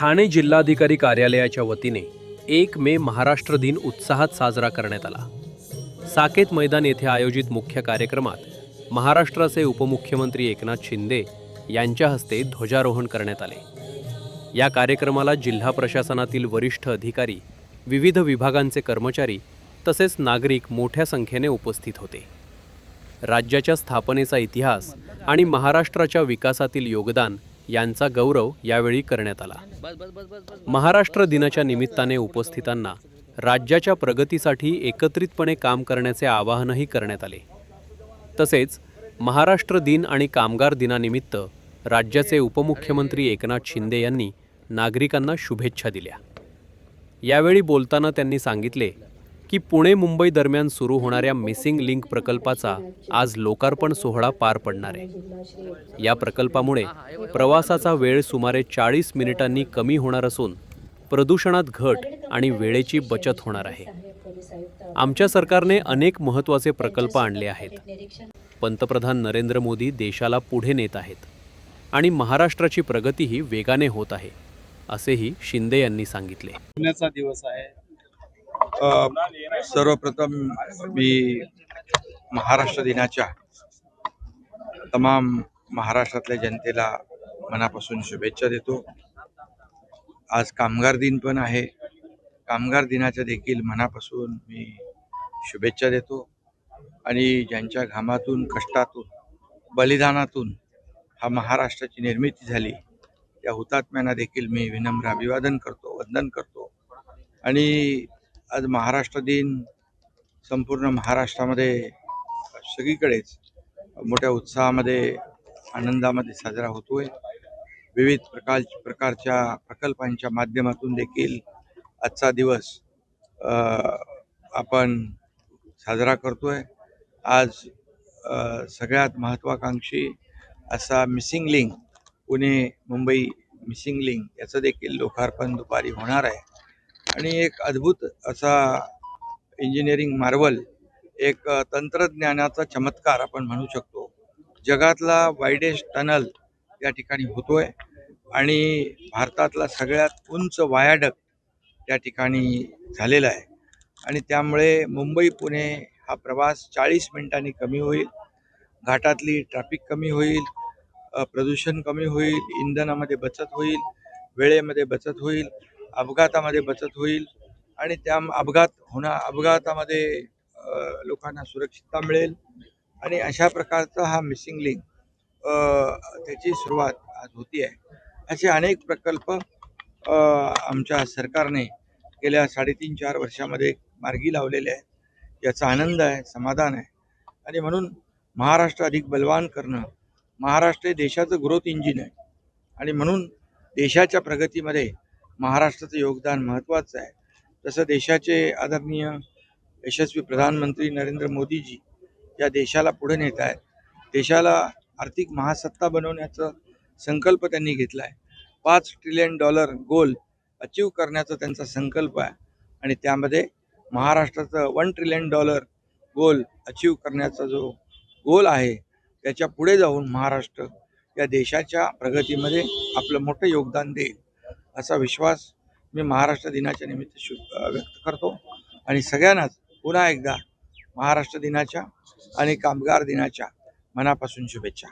ठाणे जिल्हाधिकारी कार्यालयाच्या वतीने 1 मे महाराष्ट्र दिन उत्साहात साजरा करण्यात आला। साकेत मैदान येथे आयोजित मुख्य कार्यक्रमात महाराष्ट्राचे उपमुख्यमंत्री एकनाथ शिंदे यांच्या हस्ते ध्वजारोहण करण्यात आले। या कार्यक्रमाला जिल्हा प्रशासनातील वरिष्ठ अधिकारी, विविध विभागांचे कर्मचारी तसेच नागरिक मोठ्या संख्येने उपस्थित होते। राज्याच्या स्थापनेचा इतिहास आणि महाराष्ट्राच्या विकासातील योगदान यांचा गौरव यावेळी करण्यात आला। महाराष्ट्र दिनाच्या निमित्ताने उपस्थितांना राज्याच्या प्रगतीसाठी एकत्रितपणे काम करण्याचे आवाहनही करण्यात आले। तसेच महाराष्ट्र दिन आणि कामगार दिनानिमित्त राज्याचे उपमुख्यमंत्री एकनाथ शिंदे यांनी नागरिकांना शुभेच्छा दिल्या। यावेळी बोलताना त्यांनी सांगितले की पुणे मुंबई दरम्यान सुरू होणाऱ्या मिसिंग लिंक प्रकल्पाचा आज लोकार्पण सोहळा पार पडणार आहे। या प्रकल्पामुळे प्रवासाचा वेळ सुमारे 40 मिनिटांनी कमी होणार असून प्रदूषणात घट आणि वेळेची बचत होणार आहे। आमच्या सरकारने अनेक महत्त्वाचे प्रकल्प आणले आहेत। पंतप्रधान नरेंद्र मोदी देशाला पुढे नेत आहेत आणि महाराष्ट्राची प्रगतीही वेगाने होत आहे, असेही शिंदे यांनी सांगितले। पुण्याचा दिवस आहे। सर्वप्रथम मी महाराष्ट्र दिनाच्या तमाम महाराष्ट्रातल्या जनतेला मनापासून शुभेच्छा देतो। आज कामगार दिन पण आहे। कामगार दिनाच्या देखील मनापासून मी शुभेच्छा देतो आणि ज्यांच्या घामातून, कष्टातून, बलिदानातून हा महाराष्ट्राची निर्मिती झाली त्या हुतात्म्यांना देखील मी विनम्र अभिवादन करतो, वंदन करतो। आणि आज महाराष्ट्र दिन संपूर्ण महाराष्ट्रामध्ये सगळीकडेच मोठ्या उत्साहामध्ये, आनंदामध्ये साजरा होतोय। विविध प्रकारच्या प्रकल्पांच्या माध्यमातून देखील आजचा दिवस आपण साजरा करतोय। आज सगळ्यात महत्त्वाकांक्षी असा missing link, Pune Mumbai missing link याचं देखील लोकार्पण दुपारी होणार आहे। आणि एक अद्भुत असा इंजिनिअरिंग मार्वल, एक तंत्रज्ञानाचा चमत्कार आपण म्हणू शकतो। जगातला वाईडेस्ट टनल या ठिकाणी होतोय आणि भारतातला सगळ्यात उंच वायाडक्ट त्या ठिकाणी झालेला आहे। आणि त्यामुळे मुंबई पुणे हा प्रवास 40 मिनिटांनी कमी होईल, घाटातली ट्रॅफिक कमी होईल, प्रदूषण कमी होईल, इंधनामध्ये बचत होईल, वेळेमध्ये बचत होईल, अपघातामध्ये बचत होईल आणि त्या अपघातामध्ये लोकांना सुरक्षितता मिळेल। आणि अशा प्रकारचा हा मिसिंग लिंक त्याची सुरुवात आज होती आहे। असे अनेक प्रकल्प आमच्या सरकारने गेल्या 3.5-4 वर्षामध्ये मार्गी लावलेले आहेत। याचा आनंद आहे, समाधान आहे। आणि म्हणून महाराष्ट्र अधिक बलवान करणं, महाराष्ट्र हे देशाचं ग्रोथ इंजिन आहे आणि म्हणून देशाच्या प्रगतीमध्ये महाराष्ट्राचं योगदान महत्त्वाचं आहे। तसं देशाचे आदरणीय यशस्वी प्रधानमंत्री नरेंद्र मोदीजी या देशाला पुढे नेत आहेत। देशाला आर्थिक महासत्ता बनवण्याचा संकल्प त्यांनी घेतला आहे। $5 ट्रिलियन गोल अचीव करण्याचा त्यांचा संकल्प आहे आणि त्यामध्ये महाराष्ट्राचं $1 ट्रिलियन गोल अचीव करण्याचा जो गोल आहे त्याच्या पुढे जाऊन महाराष्ट्र या देशाच्या प्रगतीमध्ये आपलं मोठं योगदान देईल असा विश्वास मी महाराष्ट्र दिनाच्या निमित्त व्यक्त करतो। आणि सगळ्यांनाच पुन्हा एकदा महाराष्ट्र दिनाच्या आणि कामगार दिनाच्या मनापासून शुभेच्छा।